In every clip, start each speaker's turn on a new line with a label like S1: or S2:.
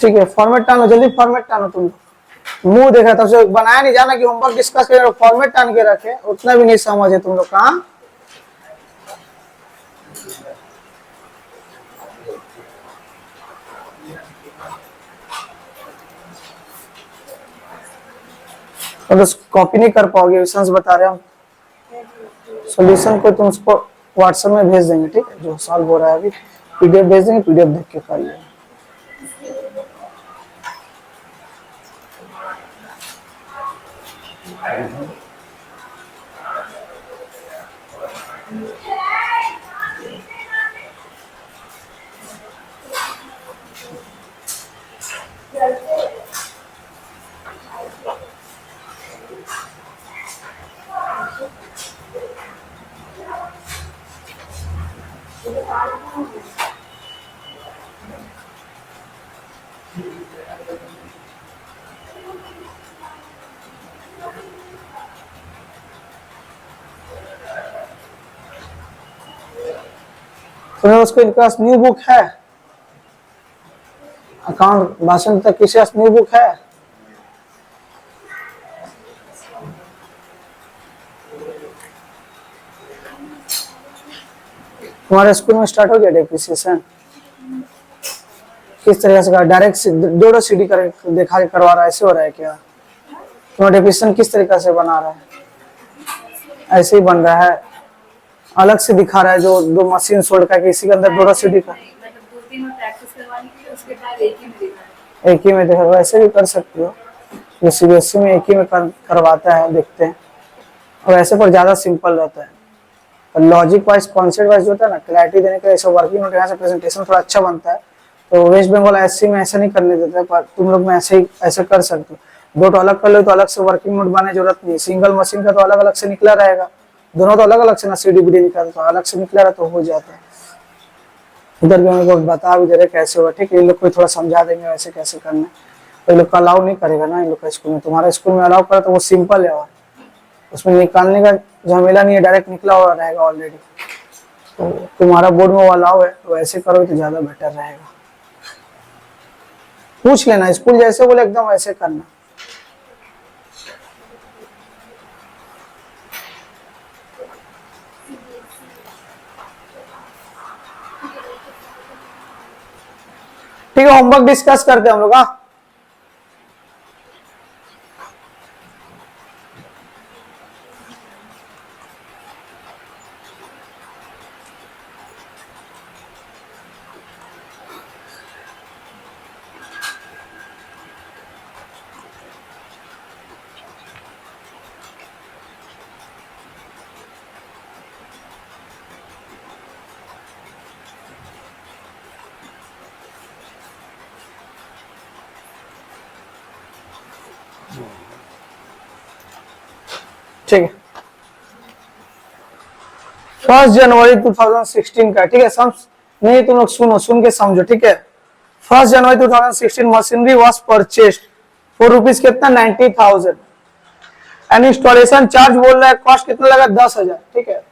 S1: ठीक है, फॉर्मेट टानो, जल्दी फॉर्मेट टानो। तुम मुंह देखा तब से बनाया नहीं जाना कि होमवर्क डिस्कस करें, फॉर्मेट टान के रखे, उतना भी नहीं समझ है तुम लोग का। तो कॉपी नहीं कर पाओगे, क्वेश्चंस बता रहे हम, सॉल्यूशन को तुम उसको व्हाट्सएप में भेज देंगे, ठीक है, जो सॉल्व हो रहा है अभी पीडीएफ भेज देंगे, पीडीएफ देख के कर लिया। तो उसको इनके पास न्यू बुक है, अकाउंट भाषण तक किसी पास न्यू बुक है? तुम्हारे स्कूल में स्टार्ट हो गया डेप्रिसिएशन? किस तरह से डायरेक्ट दो सीडी कर दिखा के करवा रहा है, ऐसे हो रहा है क्या? तुम्हारा डेप्रिसिएशन किस तरीका से बना रहा है? ऐसे ही बन रहा है, अलग से दिखा रहा है, जो दो मशीन सोल्ड का इसी के अंदर दो सीडी का एक ही में देखा, ऐसे भी कर सकते हो, जो सीबीएसई में एक ही में करवाता है, देखते हैं। और ऐसे पर ज्यादा सिंपल रहता है, लॉजिक वाइज कॉन्सेप्ट वाइज होता है ना, क्लैरिटी देने के ऐसे वर्किंग नोट यहाँ से प्रेजेंटेशन थोड़ा अच्छा बनता है। तो वेस्ट बंगाल एससी में ऐसा नहीं करने देते, पर तुम लोग में ऐसे ही ऐसे कर सकते हो। दो तो अलग कर लो तो अलग से वर्किंग नोट बनाने जरूरत नहीं, सिंगल मशीन का तो अलग अलग से निकला रहेगा, दोनों तो अलग अलग से ना सीडी बीडी निकाल, तो अलग से निकला रहा तो हो जाता है। इधर भी हम लोग बता भी दे रहे कैसे होगा, ठीक है, ये लोग को थोड़ा समझा देंगे वैसे कैसे करना है। तो ये लोग का अलाउ नहीं करेगा ना, इन लोग का स्कूल में। तुम्हारे स्कूल में अलाउ करे तो वो सिंपल है, और उसमें निकालने का झमेला नहीं है, डायरेक्ट निकला हुआ रहेगा ऑलरेडी। तो तुम्हारा बोर्ड में वो अलाउ है, तो ऐसे करोगे तो ज्यादा बेटर रहेगा। पूछ लेना, स्कूल जैसे बोले एकदम वैसे करना। ठीक है, होमवर्क डिस्कस करते हैं हम लोग। हाँ, ठीक है, 1 जनवरी 2016 का, ठीक है, सम नहीं तुम लोग सुनो, सुन के समझो, ठीक है। 1 जनवरी 2016 machinery was purchased for rupees कितना, 90,000 एंड इंस्टॉलेशन चार्ज बोल रहा है, कॉस्ट कितना लगा, 10,000, ठीक है।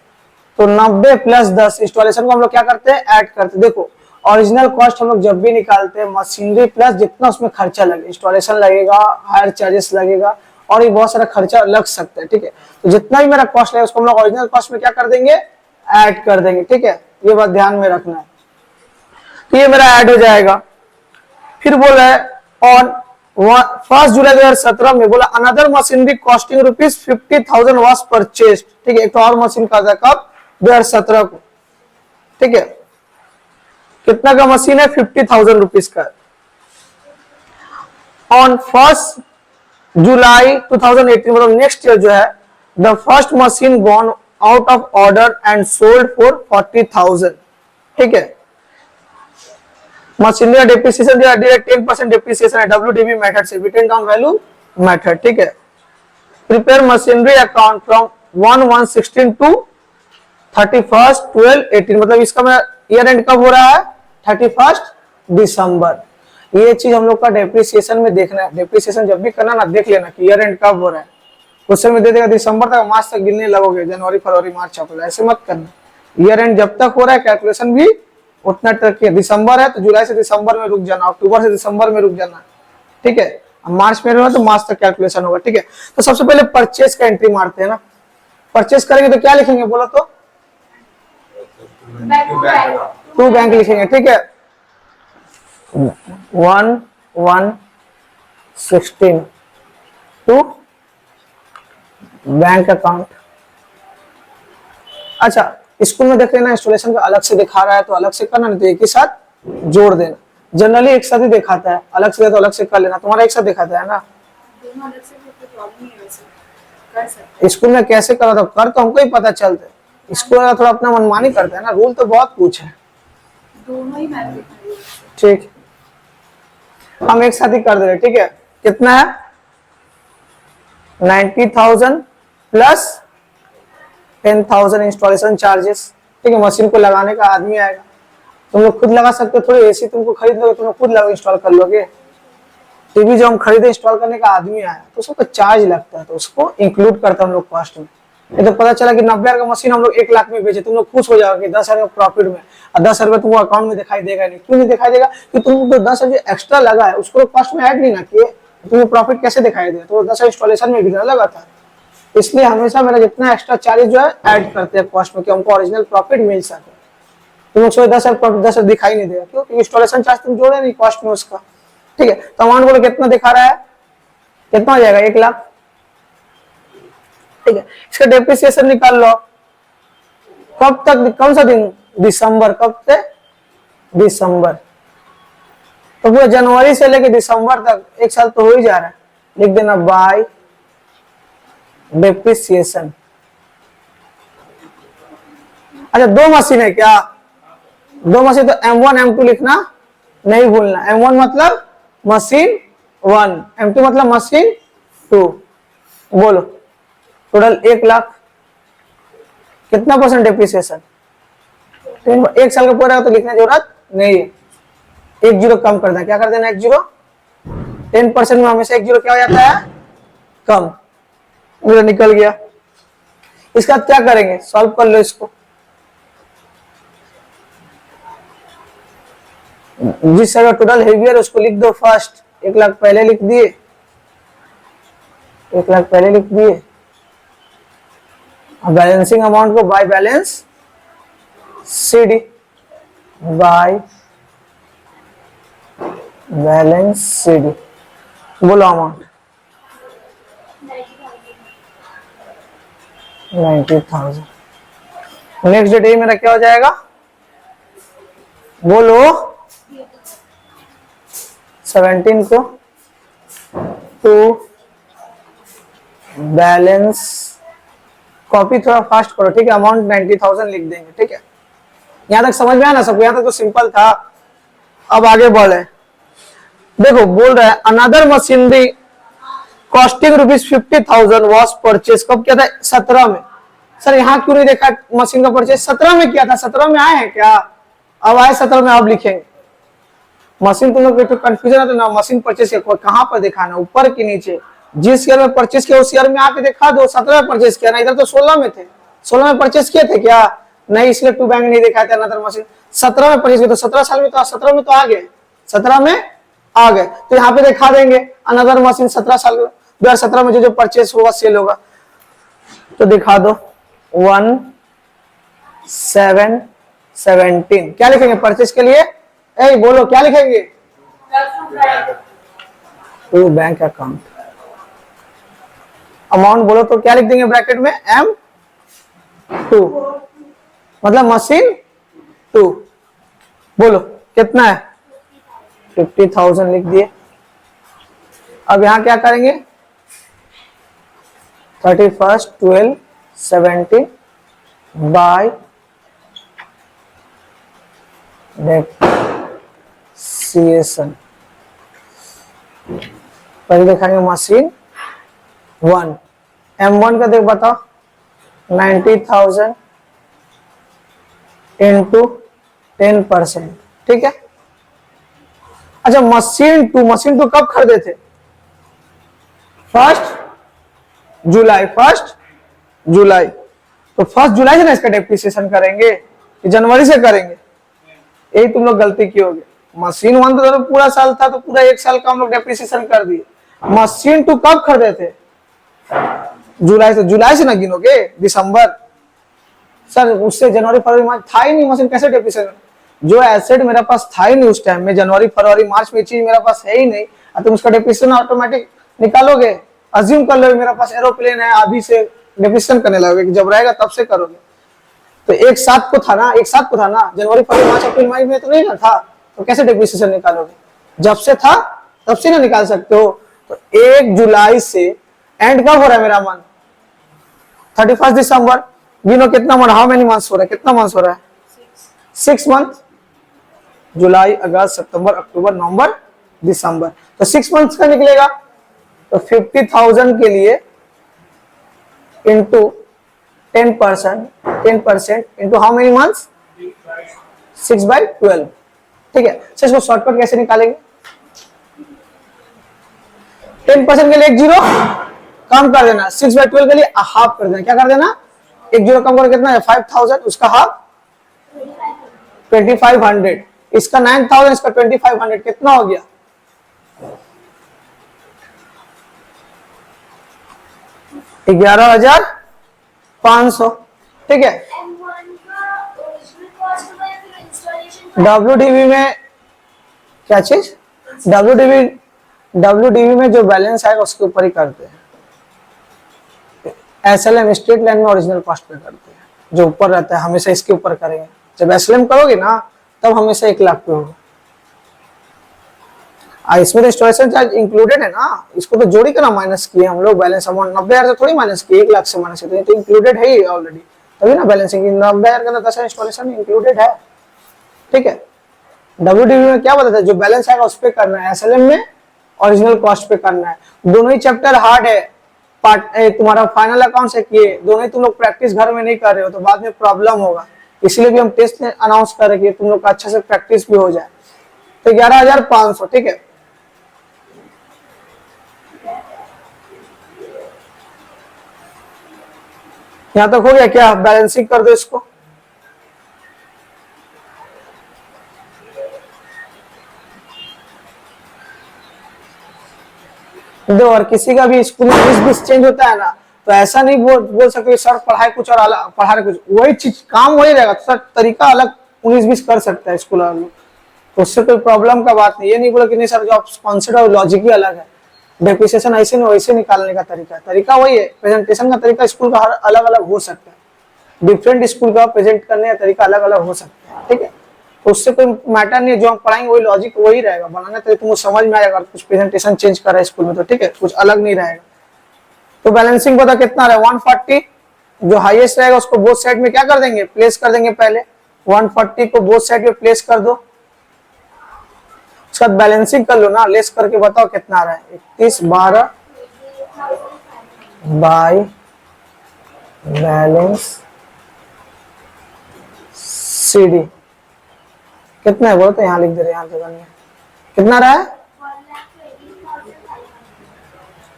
S1: तो 90 प्लस 10 इंस्टॉलेशन को हम लोग क्या करते हैं, ऐड करते हैं। देखो ओरिजिनल कॉस्ट हम लोग जब भी निकालते हैं, मशीनरी प्लस जितना उसमें खर्चा लगे, इंस्टॉलेशन लगेगा, हायर चार्जेस लगेगा, और ये बहुत सारा खर्चा लग सकता है, ठीक है। तो जितना भी मेरा कॉस्ट है उसको हम लोग ओरिजिनल कॉस्ट में क्या कर देंगे, ऐड कर देंगे, ठीक है। ये बात ध्यान में रखना है। तो ये मेरा ऐड हो जाएगा। फिर बोला है ऑन 1 जुलाई 2017 में बोला another machinery costing rupees 50,000 was purchased, ठीक है। एक तो और मशीन का था कब, 2017 को, ठीक है। कितना का मशीन है, 50,000 रुपीज का। ऑन 1 जुलाई 2018 मतलब नेक्स्ट ईयर जो है, the first machine gone out of order and sold for 40,000, ठीक है। मशीनरी डेप्रिसिएशन जो है डायरेक्ट 10% डेप्रिसिएशन है, WDV मेथड से, रिटन डाउन वैल्यू मेथड, ठीक है। Prepare machinery account from 1/1/16 to 31/12/18 मतलब इसका मैं ईयर एंड कब हो रहा है, 31 दिसंबर। ये चीज हम लोग का डेप्रिसिएशन में देखना है। डेप्रिसिएशन जब भी करना ना, देख लेना कि ईयर एंड कब हो रहा है। क्वेश्चन में दे देगा दिसंबर तक, मार्च तक गिनने लगोगे, जनवरी फरवरी मार्च अप्रैल, ऐसे मत करना। ईयर एंड जब तक हो रहा है कैलकुलेशन भी उतना टर्की है। दिसंबर है तो जुलाई से दिसंबर में रुक जाना, अक्टूबर से दिसंबर में रुक जाना, ठीक है। मार्च में तो मार्च तक कैलकुलेशन होगा, ठीक है। तो सबसे पहले परचेस का एंट्री मारते हैं ना। परचेस करेंगे तो क्या लिखेंगे बोलो तो? टू बैंक लिखेंगे, ठीक है। 1/1/16 टू बैंक अकाउंट। अच्छा, स्कूल में देख लेना इंस्टॉलेशन का अलग से दिखा रहा है तो अलग से करना, नहीं तो एक ही साथ जोड़ देना। जनरली एक साथ ही दिखाता है, अलग से तो अलग से कर लेना। तुम्हारा एक साथ दिखाता है ना? स्कूल में कैसे करा था, कर तो हमको ही पता चलता है। स्कूल वाला थोड़ा अपना मनमानी करता है ना, रूल तो बहुत कुछ है। ठीक, हम एक साथ ही कर दे रहे, ठीक है। कितना है? 90,000 प्लस 10,000 इंस्टॉलेशन चार्जेस, ठीक है। मशीन को लगाने का आदमी आएगा, तुम लोग खुद लगा सकते हो थोड़ी। एसी तुमको खरीद लोगे, तुम लोग खुद लगा इंस्टॉल कर लोगे। टीवी जो हम खरीदे इंस्टॉल करने का आदमी आया तो उसको चार्ज लगता है, तो उसको इंक्लूड करता है हम लोग कॉस्ट में। ये तो पता चला कि 90,000 का मशीन हम लोग 1 लाख में बेचे, तुम लोग खुश हो जाओगे 10,000 प्रॉफिट में, और 10,000 तुमको अकाउंट में दिखाई देगा नहीं। क्यों नहीं दिखाई देगा? कि तुम जो 10,000 एक्स्ट्रा लगा है उसको कॉस्ट में ऐड नहीं ना किए, तुम्हें प्रॉफिट कैसे दिखाई देगा? तो 10,000 इंस्टॉलेशन में भी लगा था, इसलिए हमेशा मेरा जितना एक्स्ट्रा चार्ज जो है ऐड करते हैं कॉस्ट में, कि हमको ओरिजिनल प्रॉफिट मिल सके। तुम लोग 10,000 प्रॉफिट 10,000 दिखाई नहीं देगा, क्योंकि इंस्टॉलेशन चार्ज तुम जोड़े नहीं कॉस्ट में उसका, ठीक है। तो अमाउंट बोलो कितना दिखा रहा है, कितना हो जाएगा? 1 लाख, ठीक है। इसका डेप्रिसिएशन निकाल लो। कब तक, कौन सा दिन? दिसंबर। कब से? दिसंबर। तो पूरा जनवरी से लेके दिसंबर तक 1 साल तो हो ही जा रहा है। लिख देना बाय डेप्रिसिएशन। अच्छा, 2 मशीन है क्या? 2 मशीन तो M1 M2 लिखना नहीं भूलना। M1 मतलब मशीन 1, M2 मतलब मशीन 2। बोलो टोटल 1 लाख। कितना परसेंट डेप्रिसिएशन? 1 साल का पूरा तो लिखने की जरूरत नहीं है। 1 जीरो कम कर देना। क्या कर देना? 1 जीरो। 10% में हमेशा 1 जीरो क्या हो जाता है? कम। मेरा निकल गया। इसका क्या करेंगे? सॉल्व कर लो इसको। जिस जगह टोटल हेवियर उसको लिख दो फर्स्ट। 1 लाख पहले लिख दिए, 1 लाख पहले लिख दिए। बैलेंसिंग अमाउंट को by balance CD, by balance CD. बोलो अमाउंट 90,000। नेक्स्ट डेट मेरा क्या हो जाएगा? बोलो 17 को टू बैलेंस। कॉपी थोड़ा फास्ट करो, ठीक है। अमाउंट 90,000 लिख देंगे, ठीक है। यहां तक समझ में आया ना सबको? यहां तक तो सिंपल था। अब आगे बढ़े। देखो बोल रहा है another machinery costing ₹50,000 was purchase. कब किया था? 17 में। सर यहाँ क्यों नहीं देखा मशीन का परचेज? 17 में किया था। 17 में आए हैं क्या? अब आए 17 में, अब लिखेंगे। मशीन तुम लोग कंफ्यूजन है तो ना, मशीन परचेज कहां पर दिखाना, ऊपर के नीचे? जिस ईयर में परचेज किया उस ईयर में आके दिखा दो। 17 में परचेज किया ना, इधर तो 16 में थे। 16 में परचेज किए थे क्या? नहीं, इसलिए टू बैंक नहीं दिखाया था। अनदर मशीन 17 में परचेज किया तो 17 साल में तो 17 में तो आ गए, 17 में आ गए, तो यहाँ पे दिखा देंगे अनदर मशीन 17 साल 2017 में जो जो परचेज होगा सेल होगा तो दिखा दो। 1/7/17 क्या लिखेंगे परचेज के लिए? ए बोलो क्या लिखेंगे? To bank account. अमाउंट बोलो तो क्या लिख देंगे ब्रैकेट में? M2 मतलब मशीन 2। बोलो कितना है? 50,000 लिख दिए। अब यहां क्या करेंगे? 31/12/17 बाय डेप्रिसिएशन। पहले देखेंगे मशीन 1। M1 का देख बताओ 90,000 इंटू 10%, ठीक है। अच्छा मशीन 2 कब खरीदे थे? 1 जुलाई। 1 जुलाई तो 1 जुलाई से ना इसका डेप्रिसिएशन करेंगे कि जनवरी से करेंगे? यही तुम लोग गलती की होगी। मशीन 1 तो पूरा साल था, तो पूरा 1 साल का हम लोग डेप्रिसिएशन कर दिए। मशीन 2 कब खरीदे थे? जुलाई से ना गिनोगे, दिसंबर। सर उससे जनवरी फरवरी मार्च था ही नहीं मशीन, कैसे डेप्रिसिएशन? जो एसेट मेरे पास था ही नहीं उस टाइम में, जनवरी फरवरी मार्च में चीज मेरे पास है ही नहीं, और तुम उसका डेप्रिसिएशन ऑटोमेटिक निकालोगे? अज्यूम कर लो मेरे पास एरोप्लेन है, अभी से डेप्रिसिएशन करने लगोगे, जब रहेगा तब से करोगे। तो एक साथ को था ना, जनवरी फरवरी मार्च अप्रैल मई में तो नहीं ना था, तो कैसे डेप्रिसिएशन निकालोगे? जब से था तब से ना निकाल सकते हो। तो 1 जुलाई से एंड कब हो रहा है मेरा मंथ? 31 दिसंबर। गिनो कितना मंथ, हाउ मेनी मंथ्स हो रहा है, कितना मंथ्स हो रहा है? 6 मंथ। जुलाई, अगस्त, सितंबर, अक्टूबर, नवंबर, दिसंबर। तो 6 मंथ्स का निकलेगा। तो 50,000 के लिए into 10% into how many months? 6/12। ठीक है। सर इसको शॉर्टकट कैसे निकालेंगे? 10% के लिए 1 जीरो कम कर देना, 6/12 के लिए हाफ कर देना। क्या कर देना? 1 जीरो कम कर कितना है? 5,000, उसका हाफ 2500, इसका 9,000, इसका 2500, कितना हो गया? 11,500। ठीक है। WDV में क्या चीज? WDV में जो बैलेंस आएगा उसके ऊपर ही करते हैं। SLM स्ट्रेट लाइन में ओरिजिनल कॉस्ट पे करते हैं, जो ऊपर रहता है हमेशा इसके ऊपर करेंगे। जब SLM करोगे ना तब हमेशा 1 लाख पे होगा। इसमें तो इंस्टॉलेशन चार्ज इंक्लूडेड है ना, इसको तो जोड़ी कर माइनस किए हम लोग। बैलेंस अमाउंट 90,000 से थोड़ी माइनस किए, 1 लाख से माइनस किए, तो इंक्लूडेड है ही ऑलरेडी, तभी ना बैलेंसिंग 90,000 के अंदर 10,000 इंस्टॉलेशन इंक्लूडेड है। ठीक है। WDV में क्या बताता है? जो बैलेंस आएगा उस पे करना है, SLM में ओरिजिनल कॉस्ट पे करना है। दोनों ही चैप्टर हार्ड है। पार्ट तुम्हारा फाइनल अकाउंट से किए, दोनों ही तुम लोग प्रैक्टिस घर में नहीं कर रहे हो, तो बाद में प्रॉब्लम होगा। इसलिए भी हम टेस्ट में अनाउंस कर रहे हैं, तुम लोग का अच्छे से प्रैक्टिस भी हो जाए। तो 11,500। ठीक है। यहां तक हो गया क्या? बैलेंसिंग कर दो इसको। दो, और किसी का भी स्कूल में 20 चेंज होता है ना, तो ऐसा नहीं बोल सकते सर पढ़ाए कुछ और अलग, पढ़ा रहे कुछ, वही चीज काम वही रहेगा, तो सर तरीका अलग 19-20 कर सकता है स्कूल वाला, तो उससे कोई प्रॉब्लम का बात नहीं। ये नहीं बोला कि नहीं सर जो कॉन्सेप्ट और लॉजिक ही अलग है, डेप्रिसिएशन ऐसे नहीं वैसे निकालने का तरीका वही है। प्रेजेंटेशन का तरीका स्कूल का हर अलग अलग हो सकता है, डिफरेंट स्कूल का प्रेजेंट करने का तरीका अलग अलग हो सकता है। ठीक है। तो उससे कोई मैटर नहीं है, जो हम पढ़ाएंगे वही लॉजिक वही रहेगा, बनाना तो तुमको समझ में आएगा। कुछ प्रेजेंटेशन चेंज कर रहा है स्कूल में तो ठीक है, कुछ अलग नहीं रहेगा। तो बैलेंसिंग पता कितना रहा? 140। जो हाईएस्ट रहेगा उसको बोथ साइड में क्या कर देंगे? प्लेस कर देंगे। पहले 140 को बोथ साइड में प्लेस कर दो, उसके बाद बैलेंसिंग कर लो ना, लेस करके बताओ कितना आ रहा है? 31/12 बाय बैलेंस CD कितना है बोलो तो यहाँ लिख दे रहे हैं, कितना रहा है?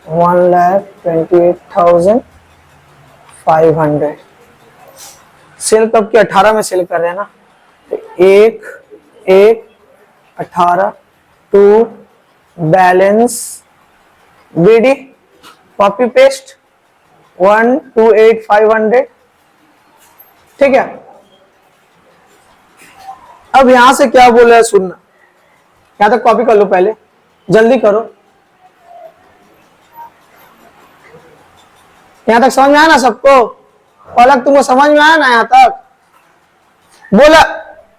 S1: 1,28,500। सेल कब की? 18 में सेल कर रहे हैं ना, तो 1/18 to balance BD copy paste 128,500। ठीक है। अब यहां से क्या बोला है सुनना, यहां तक कॉपी कर लो, पहले जल्दी करो। यहां तक समझ में आया ना सबको? पलक तुमको समझ में आया ना यहां तक? बोला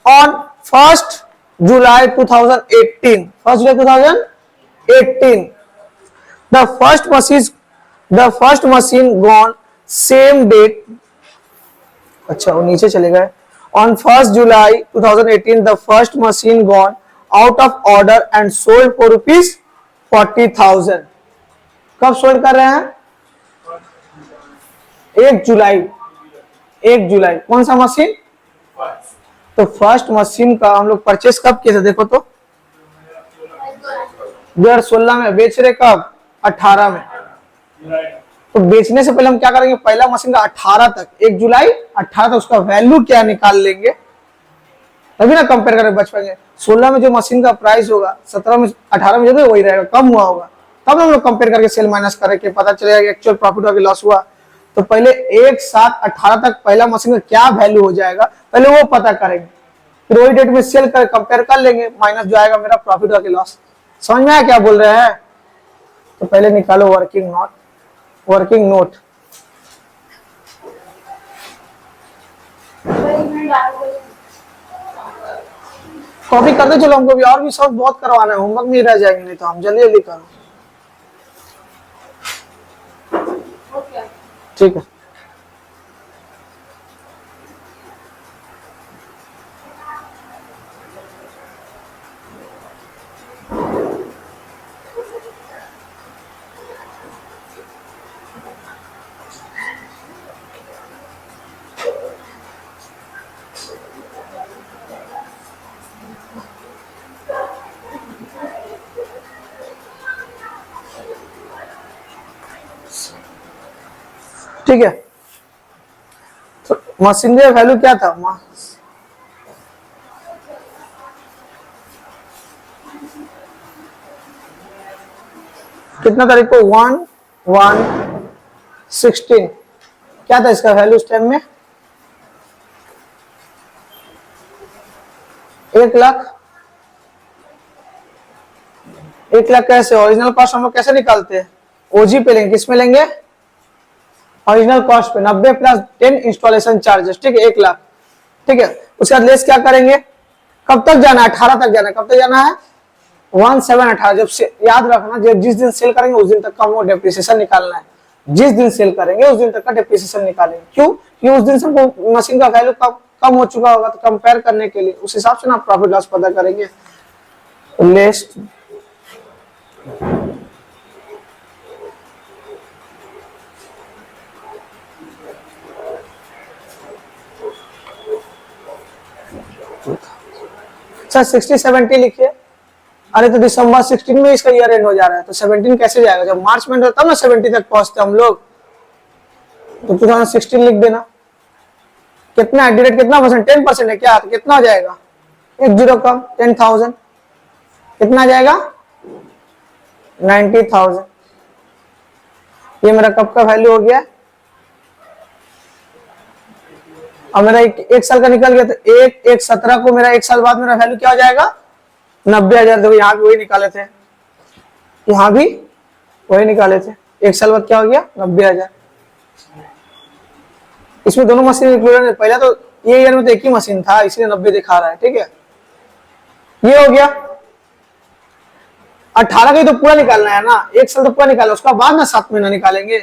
S1: on 1 July 2018, 1 July 2018 the first machine gone same date। अच्छा वो नीचे चले गए। On 1 July 2018, the first machine gone out of order and sold for ₹40,000। कब सोल्ड कर रहे हैं? 1 जुलाई। 1 जुलाई। कौन सा मशीन? तो फर्स्ट मशीन का हम लोग परचेस कब किए थे? देखो तो 2016 में, बेच रहे कब? 18 में। तो बेचने से पहले हम क्या करेंगे? पहला मशीन का 18 तक, 1 जुलाई 18 तक उसका वैल्यू क्या निकाल लेंगे, तभी ना कंपेयर करके बच पाएंगे। 16 में जो मशीन का प्राइस होगा 17 में 18 में जो है वही रहेगा, कम हुआ होगा, तब हम लोग कंपेयर करके सेल माइनस करके पता चलेगा कि एक्चुअल प्रॉफिट हुआ कि लॉस हुआ। तो पहले 1/7/18 तक पहला मशीन का क्या वैल्यू हो जाएगा पहले वो पता करेंगे, फिर वही डेट में सेल कर कंपेयर कर लेंगे, माइनस जो आएगा मेरा प्रॉफिट हुआ कि लॉस। समझ में आया क्या बोल रहे हैं? तो पहले निकालो वर्किंग नोट। कॉपी करते चलो, हमको भी और भी सब बहुत करवाना है, होमवर्क नहीं रह जाएंगे, नहीं तो हम जल्दी जल्दी करो। ठीक है। ठीक है, तो मशीनरी का वैल्यू क्या था? कितना तारीख को? 1/1/16 क्या था इसका वैल्यू उस टाइम में? 1,00,000। 1,00,000 कैसे? ओरिजिनल कॉस्ट हम लोग कैसे निकालते हैं? ओजी पे लेंगे, किसमें लेंगे? ओरिजिनल कॉस्ट पे 90 + 10 इंस्टॉलेशन चार्जेस। ठीक है, 1,00,000। ठीक है, उसके बाद लेस क्या करेंगे? कब तक जाना है? 18 तक जाना है। कब तक जाना है? 1/7/18। जब से याद रखना, जब जिस दिन सेल करेंगे उस दिन तक का वो डेप्रिसिएशन निकालना है। जिस दिन सेल करेंगे उस दिन तक का डेप्रिसिएशन निकालेंगे। क्यों? क्योंकि उस दिन से मशीन का वैल्यू कम हो चुका होगा, तो कंपेयर करने के लिए उस हिसाब से ना प्रॉफिट लॉस पता करेंगे। लेस अच्छा 60-70 लिखिए। अरे तो दिसंबर 16 में इसका ईयर एंड हो जा रहा है, तो 17 कैसे जाएगा? जब मार्च में तब ना 70 तक पहुंचते हम लोग, तो 2016 लिख देना। कितना एडिडेट कितना परसेंट? 10% है क्या? तो कितना हो जाएगा? 1 0 कम 10,000 कितना आ जाएगा? 90,000। ये मेरा कब का वैल्यू हो गया? अब मेरा एक साल का निकल गया, तो 1/1/17 को मेरा 1 साल बाद मेरा वैल्यू क्या हो जाएगा? 90,000। देखो यहाँ भी वही निकाले थे, यहाँ भी वही निकाले थे। 1 साल बाद क्या हो गया? 90,000। इसमें दोनों मशीन इंक्लूडेड है। पहले तो ये ईयर में तो एक ही मशीन था, इसलिए 90 दिखा रहा है। ठीक है, ये हो गया। 18 का ही तो पूरा निकालना है ना, 1 साल तो पूरा निकालना, उसका बाद ना 7 महीना निकालेंगे।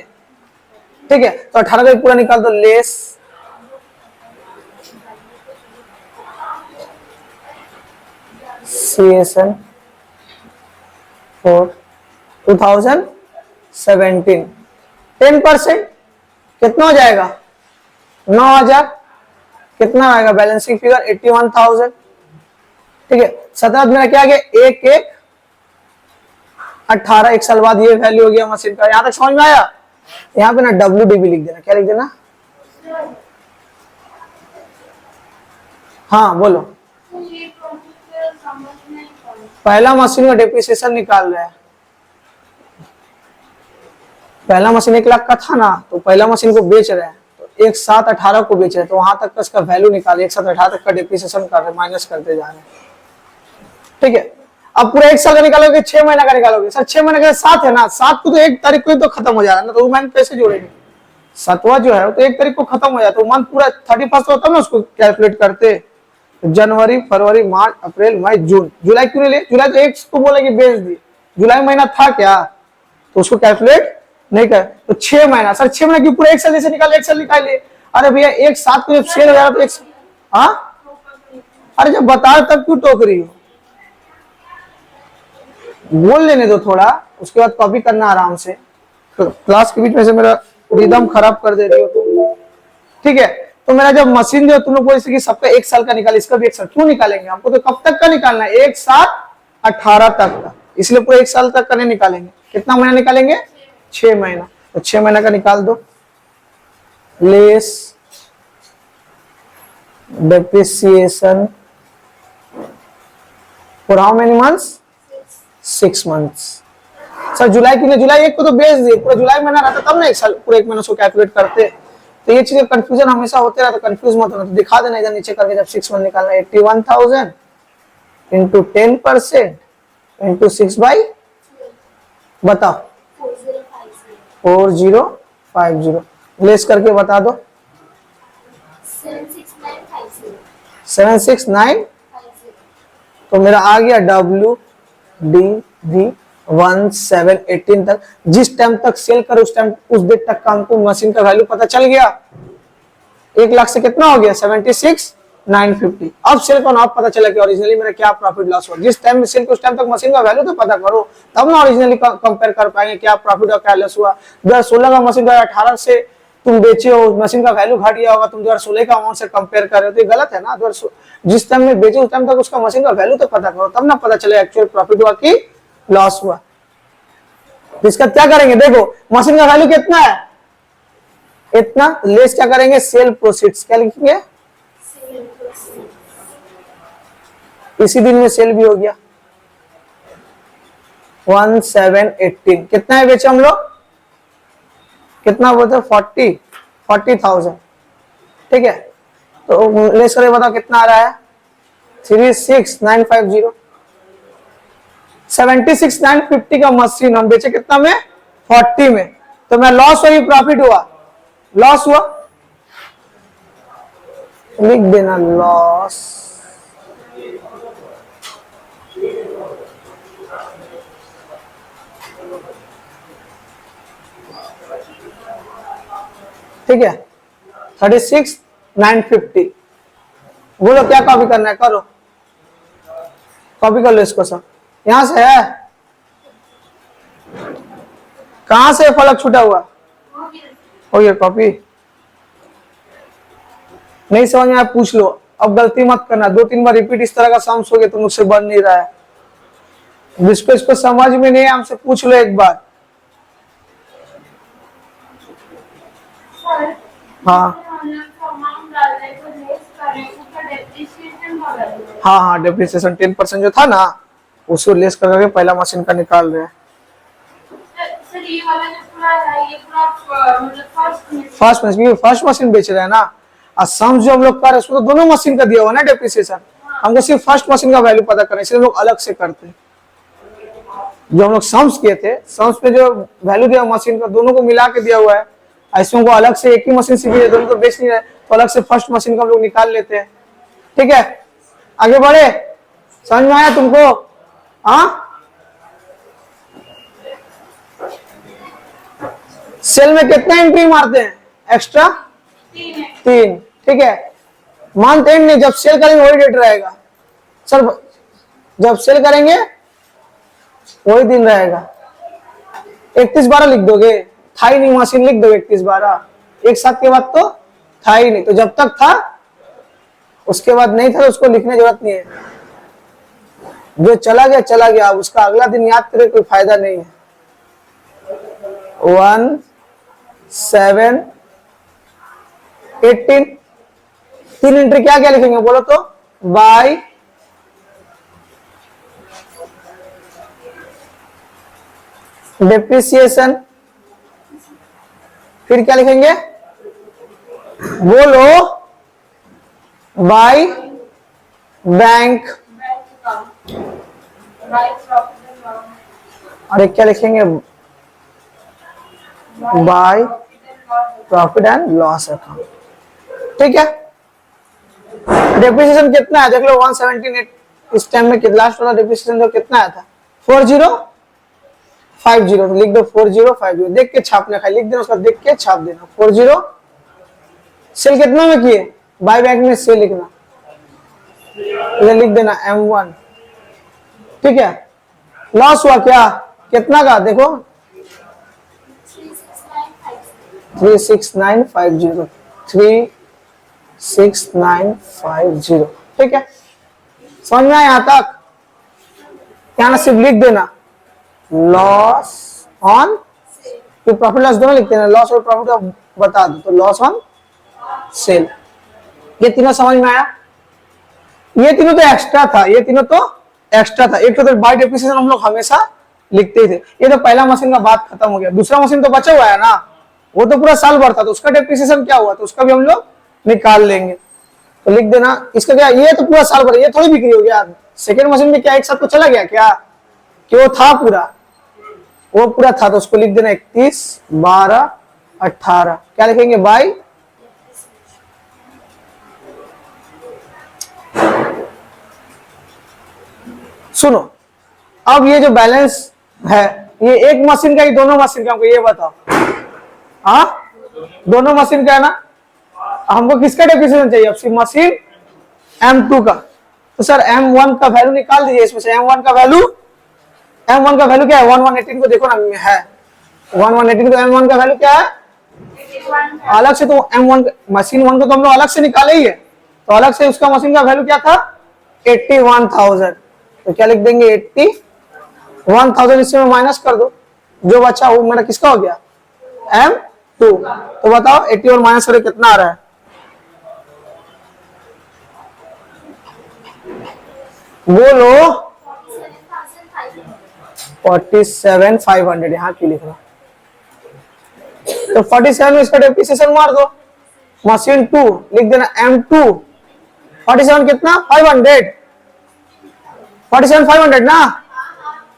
S1: ठीक है, तो 18 का ही पूरा निकाल दो। लेस CSN फॉर 2017 10% कितना हो जाएगा? 9,000। कितना आएगा बैलेंसिंग फिगर? 81,000। ठीक है, 17 मेरा क्या आ गया? 1/1/18। 1 साल बाद ये वैल्यू हो गया मशीन का। यहां तक समझ में आया? यहाँ पे ना WDB लिख देना। क्या लिख देना? हाँ बोलो। पहला मशीन का डेप्रिसिएशन निकाल रहे हैं। पहला मशीन 1,00,000 का था ना, तो पहला मशीन को बेच रहे हैं, तो 1/7/18 को बेच रहे हैं, तो वहां तक का इसका वैल्यू निकाले। 1/7/18 तक का डेप्रिसिएशन कर रहे, माइनस करते जा रहे हैं। ठीक है, अब पूरा 1 साल का निकालोगे, 6 महीना का निकालोगे। सर 6 महीने का 7 है ना, 7 को तो 1 तारीख को ही तो खत्म हो जा रहा है ना, तो मंथ कैसे जोड़ेंगे? 7वां जो है वो तो 1 तारीख को खत्म हो जाता है, तो मंथ पूरा 31 होता है ना, उसको कैलकुलेट करते। जनवरी, फरवरी, मार्च, अप्रैल, मई, जून। जुलाई क्यों नहीं ले? जुलाई तो 1 को बोले कि बेच दी, जुलाई महीना था क्या, तो उसको कैलकुलेट नहीं कर। तो 6 महीना। सर 6 महीना क्यों? पूरा 1 साल जैसे निकाले, 1 साल निकाल लिए। अरे भैया 1/7 को जब सेल हो जा रहा तो 1 हाँ, अरे जब बता तब क्यों टोक रही हो? बोल लेने दो थोड़ा, उसके बाद कॉपी करना आराम से। तो क्लास के बीच में से मेरा रिदम खराब कर दे रही हो तुम। ठीक है, तो मेरा जब मशीन जो तुम लोग बोले कि सबका 1 साल का निकाले, इसका भी 1 साल क्यों निकालेंगे? हमको तो कब तक का निकालना है? 1/7/18 तक का, इसलिए पूरा 1 साल तक का नहीं निकालेंगे। कितना महीना निकालेंगे? 6 महीना। तो 6 महीना का निकाल दो। Less depreciation for how many months? 6 months. Sir जुलाई क्यों नहीं? जुलाई 1 को तो बेच दिए, पूरा जुलाई महीना रहता तब ना एक साल पूरे 1 महीने को कैलकुलेट करते। तो ये चीजें कंफ्यूजन हमेशा होते रहता, कंफ्यूज मत होना। तो दिखा देना इधर नीचे करके, जब 6 मंथ निकालना 81,000 इंटू 10% इंटू 6/, बताओ 4050, लेस करके बता दो 76950। तो मेरा आ गया WDV 1718 तक। जिस टाइम तक सेल करे उस टाइम, उस डेट तक का हमको मशीन का वैल्यू पता चल गया। 1 लाख से कितना हो गया? 76,950। अब सेल का नाम पता चला कि ओरिजिनली मेरा क्या प्रॉफिट लॉस हुआ। जिस टाइम में सेल के उस टाइम तक मशीन का वैल्यू तो पता करो, तब ना ओरिजिनली कंपेयर कर पाएंगे क्या प्रॉफिट और क्या लॉस हुआ। 2016 का मशीन 2018 से तुम बेचे हो, मशीन का वैल्यू घट गया होगा, तुम 2016 का अमाउंट से कंपेयर कर रहे हो, तो ये गलत है ना। जिस टाइम में बेचे उस टाइम तक उसका मशीन का वैल्यू तो पता करो, तब ना पता चले एक्चुअल प्रॉफिट हुआ कि लॉस हुआ। तो इसका क्या करेंगे? देखो मशीन का वैल्यू कितना है, इतना, लेस क्या करेंगे? Sale proceeds. क्या लिखेंगे? इसी दिन में सेल भी हो गया 1718। कितना है बेचे हम लोग? कितना बोलते? 40,000। ठीक है, तो लेस करके बताओ कितना आ रहा है? 36,950। 76,950 का मशीन हम बेचे कितना में? 40 में। तो मैं लॉस हुआ प्रॉफिट हुआ? लॉस हुआ, लिख देना लॉस। ठीक है, 36,950। बोलो क्या कॉपी करना है? करो, कॉपी कर लो इसको सब। यहां से है, कहां से फलक छूटा हुआ? हो गया कॉपी? नहीं समझ में आया पूछ लो। अब गलती मत करना, 2-3 बार रिपीट इस तरह का सम्स हो गया तो मुझसे बन नहीं रहा है। जिसको इसको समझ में नहीं है हमसे पूछ लो एक बार। हाँ हाँ हाँ, डेप्रिसिएशन 10% जो था ना, उसको लेस करके पहला मशीन का निकाल रहे हैं। फर्स्ट मशीन बेच रहे हैं ना, और सम जो हम लोग कर रहे हैं उसमें तो दोनों मशीन का दिया हुआ ना डेप्रिसिएशन। हमको सिर्फ फर्स्ट मशीन का वैल्यू पता करना है, इसलिए लोग अलग से करते हैं। जो हम लोग सम्स किए थे, सम्स में जो वैल्यू दिया मशीन का, दोनों को मिला के दिया हुआ है। ऐसे हमको अलग से एक ही मशीन से भी दोनों को बेच नहीं रहे, तो अलग से फर्स्ट मशीन का हम लोग निकाल लेते हैं। ठीक है, आगे बढ़े। समझ में आया तुमको? हाँ, सेल में कितना एंट्री मारते हैं एक्स्ट्रा? 3। ठीक है, मंथ एंड नहीं, जब सेल करेंगे वही डेट रहेगा सर। जब सेल करेंगे वही दिन रहेगा। 31/12 लिख दोगे, था ही नहीं मशीन, लिख दो 31/12। एक साथ के बाद तो था ही नहीं, तो जब तक था उसके बाद नहीं था, तो उसको लिखने की जरूरत नहीं है। जो चला गया चला गया, अब उसका अगला दिन याद करे कोई फायदा नहीं है। 1/7/18। 3 एंट्री क्या क्या लिखेंगे बोलो तो? Bye depreciation. फिर क्या लिखेंगे बोलो? By bank. और एक क्या लिखेंगे? By profit and loss account. ठीक है, डेप्रिसिएशन कितना है देख लो? 178। इस टाइम में लास्ट वाला डेप्रिसिएशन जो कितना आया था? 4050। तो लिख दो 4050, देख के छापने का, लिख देना उसका, देख के छाप देना 40। सेल कितना में किए? बाय बैंक में सेल लिखना, इधर लिख देना M1। ठीक है, लॉस हुआ क्या? कितना का देखो? 36950। 36950। ठीक है, समझ में आया यहाँ तक? यहाँ सिर्फ लिख देना लॉस ऑन, तो प्रॉफिट लॉस दोनों लिखते हैं, लॉस और प्रॉफिट बता दो, तो लॉस ऑन सेल। ये तीनों समझ में आया? ये तीनों तो एक्स्ट्रा था, ये तीनों तो एक्स्ट्रा था। एक तो बाय डेप्रिसिएशन हम लोग हमेशा लिखते ही थे। ये तो पहला मशीन का बात खत्म हो गया। दूसरा मशीन तो बचा हुआ है ना, वो तो पूरा साल भर था, तो उसका डेप्रिसिएशन क्या हुआ, तो उसका भी हम लोग निकाल लेंगे। तो लिख देना इसका क्या, ये तो पूरा साल भर, ये थोड़ी बिक्री हो गया। सेकेंड मशीन में क्या एक साथ तो चला गया क्या, कि वो था पूरा, वो पूरा था, तो उसको लिख देना 31, 12, 18। क्या लिखेंगे, बाई सुनो, अब ये जो बैलेंस है ये एक मशीन का ही, दोनों मशीन का, हमको ये बताओ। हाँ, दोनों मशीन का है ना। हमको किसका डेप्रिसिएशन चाहिए, अब सिर्फ मशीन M2 का। तो सर M1 का वैल्यू निकाल दीजिए इसमें से। M1 का वैल्यू क्या है, 1118 को देखो ना है 1118 को M1 का वैल्यू क्या है, अलग से। तो M1 मशीन 1 को तो हम लोग अलग से निकाले ही है, तो अलग से उसका मशीन का वैल्यू क्या था, 81,000। तो क्या लिख देंगे, 81,000, इसमें माइनस कर दो, जो बचा वो मेरा किसका हो गया, M2। तो बताओ 80 और माइनस करें कितना आ रहा है, बोलो 47,500। यहाँ क्यों लिख रहा, तो 47 में इसका डेप्रिसिएशन मार दो, मशीन 2 लिख देना M2। 47 कितना, 500, 47,500 ना,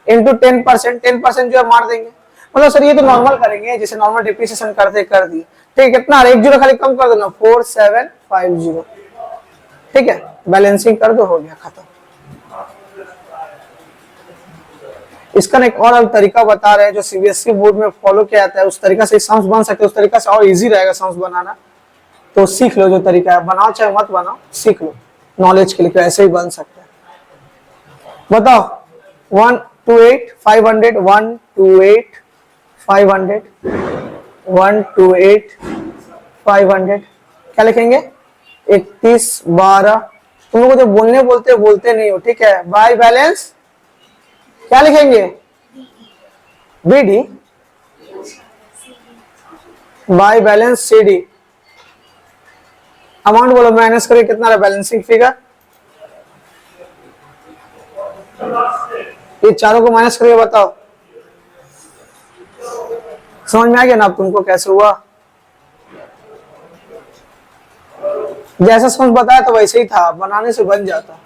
S1: इंटू 10%, 10% जो है मार देंगे। मतलब सर ये तो नॉर्मल करेंगे, जैसे नॉर्मल डेप्रिसिएशन करते कर दिए। ठीक है, कितना, एक जीरो खाली कम कर देना, 4750। ठीक है, बैलेंसिंग कर दो, हो गया, खत्म। इसका एक और अलग तरीका बता रहे हैं जो सीबीएसई बोर्ड में फॉलो किया जाता है, उस तरीका से सम्स बन सकते हैं, उस तरीका से और इजी रहेगा सम्स बनाना। तो सीख लो जो तरीका है, बनाओ चाहे मत बनाओ, सीख लो नॉलेज के लिए, ऐसे ही बन सकता है। बताओ 128 500, 128 500, 128 500। क्या लिखेंगे, 31, 12। तुम लोग जो बोलते नहीं हो, ठीक है। बाय बैलेंस क्या लिखेंगे, BD, by balance CD। Amount बोलो, माइनस करें कितना रहा बैलेंसिंग फिगर, ये चारों को माइनस करके बताओ। समझ में आ गया ना अब तुमको कैसे हुआ, जैसा समझ बताया तो वैसे ही था, बनाने से बन जाता।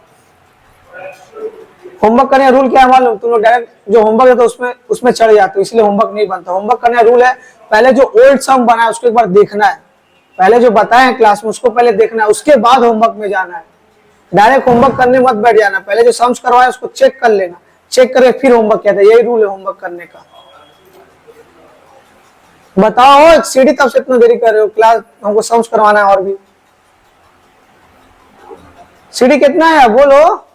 S1: होमवर्क करने का रूल क्या है मालूम, तुम लोग डायरेक्ट जो होमवर्क है तो उसमें चढ़ जाते हो, इसलिए होमवर्क नहीं बनता। होमवर्क करने का रूल है, पहले जो ओल्ड सम बना है उसको एक बार देखना है, पहले जो बताया है क्लास में उसको पहले देखना है, उसके बाद होमवर्क में जाना है। डायरेक्ट होमवर्क करने मत बैठ जाना, पहले जो सम्स करवाया उसको चेक कर लेना, चेक करके फिर होमवर्क किया था। यही रूल है होमवर्क करने का। बताओ सीडी तब से इतना देरी कर रहे हो, क्लास हमको सम्स करवाना है और भी। सीडी कितना है बोलो,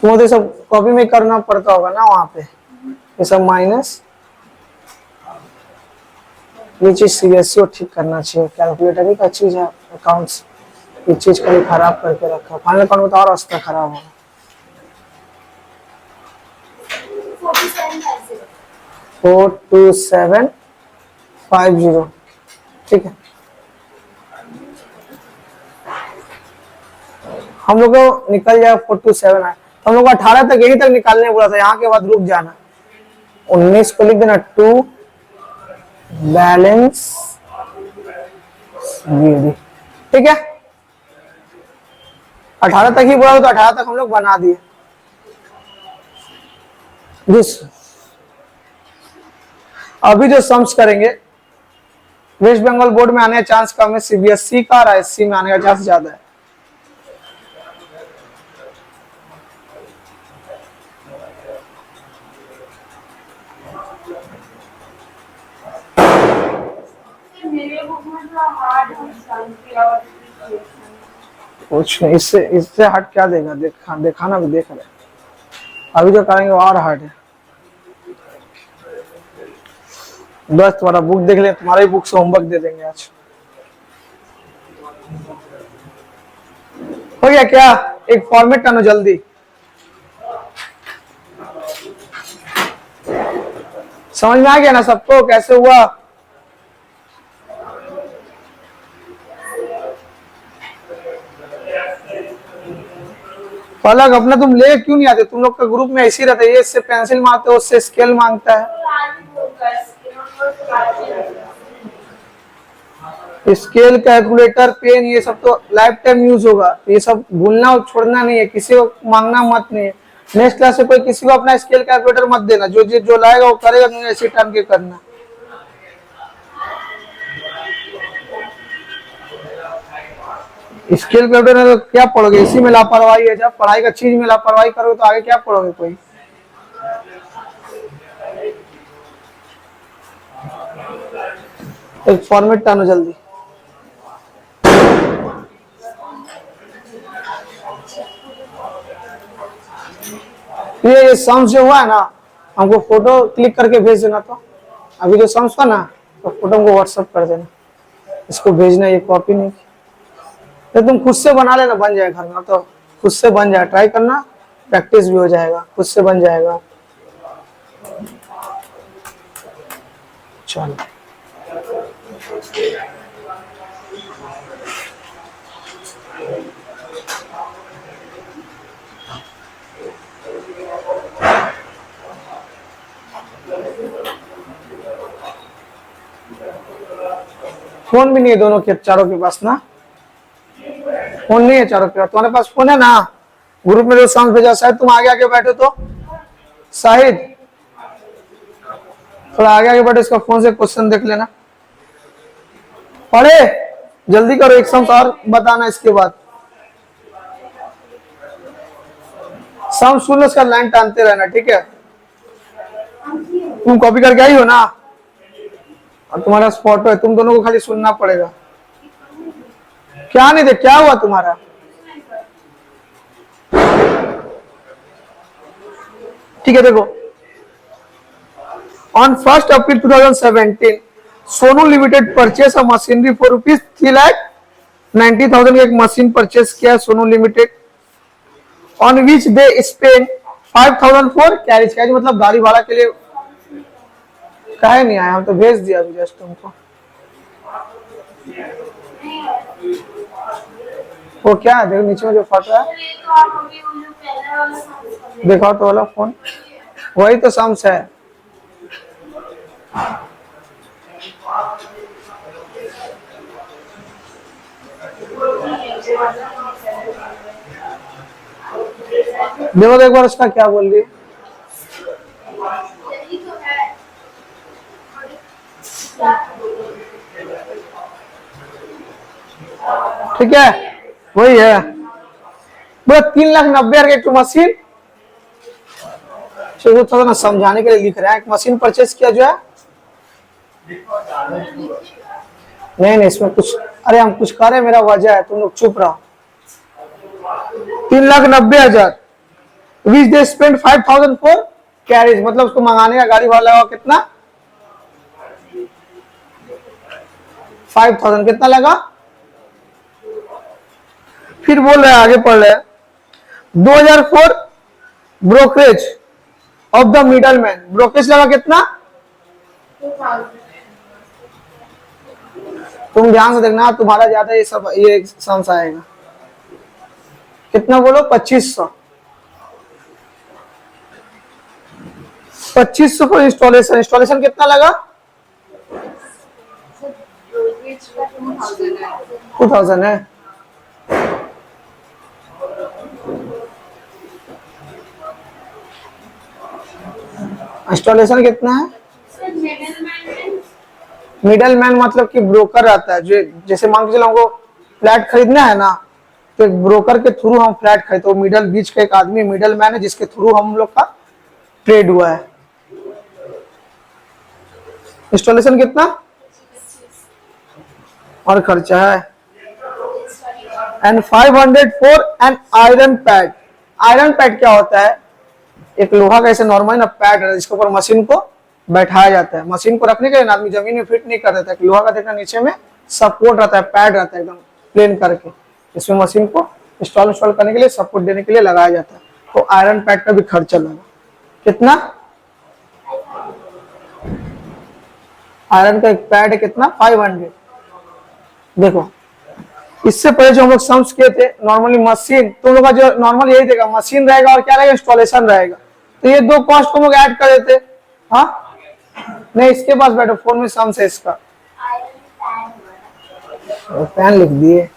S1: मुझे सब कॉपी में करना पड़ता होगा ना वहां पे, ये सब माइनस, ये चीज सीबीएसई को ठीक करना चाहिए। कैलकुलेटर ही का चीज है, अकाउंट्स ये चीज कभी खराब करके रखा, फाइनल अकाउंट में तो और रास्ता खराब होगा। 42750, ठीक है। हम लोग को निकल जाए 427 है, हम लोग को 18 तक यही तक निकालने बोला था, यहाँ के बाद रुक जाना। 19 को लिख देना 2 बैलेंस, ठीक है। 18 तक ही बोला तो 18 तक हम लोग बना दिए। अभी जो सम्स करेंगे वेस्ट बंगाल बोर्ड में आने का चांस कम है, सीबीएसई का और एससी में आने का चांस ज्यादा है। कुछ नहीं, इससे हट क्या देगा, दिखाना भी देख रहे, अभी जो करेंगे वो और हार्ड है। बस तुम्हारा बुक देख ले, तुम्हारा ही बुक से होमवर्क दे देंगे आज। हो गया क्या, एक फॉर्मेट करना जल्दी। समझ में आ गया ना सबको कैसे हुआ। पलक अपना तुम ले क्यों नहीं आते? तुम लोग का ग्रुप में ऐसे ही रहता है, ये इससे पेंसिल मांगते हो, उससे स्केल मांगता है। स्केल, कैलकुलेटर, पेन, ये सब तो लाइफ टाइम यूज होगा, ये सब भूलना और छोड़ना नहीं है, किसी को मांगना मत नहीं है। नेक्स्ट क्लास से कोई किसी को अपना स्केल कैलकुलेटर मत देना, जो लाएगा वो करेगा, नहीं ऐसे टाइम के करना। स्केल कैलकुलेटर क्या पढ़ोगे? इसी में लापरवाही है। जब पढ़ाई का चीज में लापरवाही करोगे तो आगे क्या पढ़ोगे? कोई एक फॉर्मेट टानो जल्दी। ये सम्स जो हुआ है ना, हमको फोटो क्लिक करके भेज देना। तो अभी जो सम्स हुआ ना, तो फोटो हमको व्हाट्सएप कर देना, इसको भेजना, ये कॉपी नहीं। तो तुम खुद से बना लेना, बन जाएगा घर में। तो खुद से बन जाए, ट्राई करना, प्रैक्टिस भी हो जाएगा, खुद से बन जाएगा। चलो फोन भी नहीं है दोनों के, चारों के पास ना? फोन नहीं है चारों के पास? तुम्हारे पास फोन है ना? ग्रुप में जो सॉन्ग भेजा, शायद तुम आगे आगे बैठो तो शाहिद थोड़ा आगे आगे बैठो, इसका फोन से क्वेश्चन देख लेना। पढ़े जल्दी करो, एक सम और बताना इसके बाद। सम सुन लो, उसका लाइन टानते रहना, ठीक है? तुम कॉपी करके आई हो ना, और तुम्हारा फोटो है, तुम दोनों को खाली सुनना पड़ेगा। क्या नहीं दे, क्या हुआ तुम्हारा? ठीक है, देखो, on 1 April 2017 Sonu limited purchase a machinery for rupees 3,90,000 की एक मशीन परचेस किया Sonu limited, on which they spend 5,000 for carriage. Carriage मतलब गाड़ी भाड़ा के लिए। काहे नहीं आया? हम तो भेज दिया अभी जस्ट तुमको। वो क्या है? देखो नीचे में जो फोटो है, देखो तो वाला फोन, वही तो सम्स है। देखो एक बार उसका क्या बोल रही है। ठीक है, वही है। बोला 3,90,000 की मशीन, थोड़ा ना समझाने के लिए लिख रहे हैं। एक मशीन परचेस किया जो है, नहीं इसमें कुछ, अरे हम कुछ करें, मेरा वजह है, तुम लोग चुप रहो। 3,90,000 विच दे स्पेंड 5,000 फॉर कैरिज, मतलब उसको मंगाने का गाड़ी भाड़ा लगा कितना? 5,000 कितना लगा? फिर बोल रहे हैं, आगे पढ़ रहे हैं, 2,004 brokerage of the middle man, brokerage लगा कितना? तुम ध्यान से देखना, तुम्हारा ज्यादा ये सब ये सम्स आएगा। कितना बोलो? 2,500। 2,500 फॉर इंस्टॉलेशन। इंस्टॉलेशन कितना लगा? 2,000 है। इंस्टॉलेशन कितना है? मिडल मैन मतलब कि ब्रोकर रहता है, जो जैसे मान के चलो हमको फ्लैट खरीदना है ना, तो एक ब्रोकर के थ्रू हम फ्लैट खरीदते, वो मिडल बीच का एक आदमी मिडल मैन है, जिसके थ्रू हम लोग का ट्रेड हुआ है। इंस्टॉलेशन कितना और खर्चा है? And 500 for an iron pad. Iron pad क्या होता है? एक लोहा का ऐसे नॉर्मल ना पैड है, जिसके ऊपर मशीन को बैठाया जाता है। मशीन को रखने के लिए आदमी जमीन में फिट नहीं कर देता है, लोहा का देखना नीचे में सपोर्ट रहता है, पैड रहता है एकदम प्लेन करके, इसमें मशीन को इंस्टॉल करने के लिए, सपोर्ट देने के लिए लगाया जाता है। तो आयरन पैड का भी खर्चा लगा कितना? आयरन का एक पैड है कितना? 500। देखो इससे पहले जो हम लोग सम्स किए थे नॉर्मली मशीन, तुम लोग का जो नॉर्मल यही देगा, मशीन रहेगा और क्या रहेगा, इंस्टॉलेशन रहेगा। तो ये दो कॉस्ट को हम लोग ऐड कर देते। हाँ नहीं, इसके पास बैठो, फोन में सम्स है इसका, पैन लिख दिए।